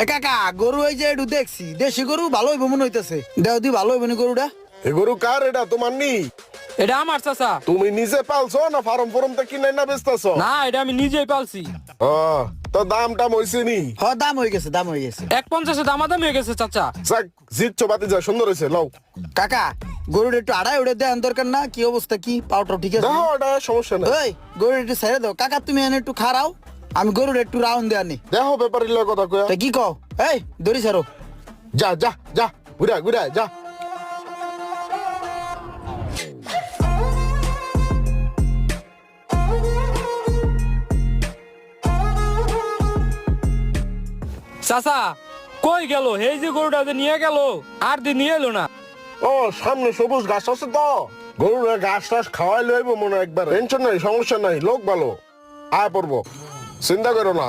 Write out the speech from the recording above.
এ কাকা গরু এই যে একটু দেখছি দেশি গরু ভালো হইব মনে হইতেছে দেও দি ভালো হইব নি গরুটা। এ গরু কার? এটা তোমার নি? এটা আমার চাচা। তুমি নিজে পালছো না ফার্ম ফরম থেকে কিনে না বেচতেছো? না, এটা আমি নিজেই পালছি। ও, তো দাম টাম হইছে নি? হ দাম হয়ে গেছে দাম হয়ে গেছে। 1.50 দামাদামি হয়ে গেছে চাচা। যাক, জিতছো বাতি যা, সুন্দর হয়েছে। লও কাকা গরুটা একটু আড়াই উড়ে দেওয়ার দরকার না? কি অবস্থা, কি পাউটাও ঠিক আছে? দেখো, ওটা সমস্যা নাই। ওই গরুটা একটু ছেড়ে দাও কাকা, তুমি এনে একটু খারাও, আমি গরুটা একটু রাউন্ড দেওয়া নি। দেখো ব্যাপারী লয় কথা কয়া। তা কি কও? এই দড়ি ছাড়ো। যা যা যা, ঘুরা ঘুরা যা। চাচা কই গেল? এই যে গরুটা যে নিয়ে গেল আর দিন নিয়ে এলো না। ও, সামনে সবুজ ঘাস আছে তো, গরুর ঘাস টাস খাওয়াই লইব মনে হয় একবার। টেনশন নাই, সমস্যা নাই, লোক ভালো, আয় পড়বো, চিন্তা করো না।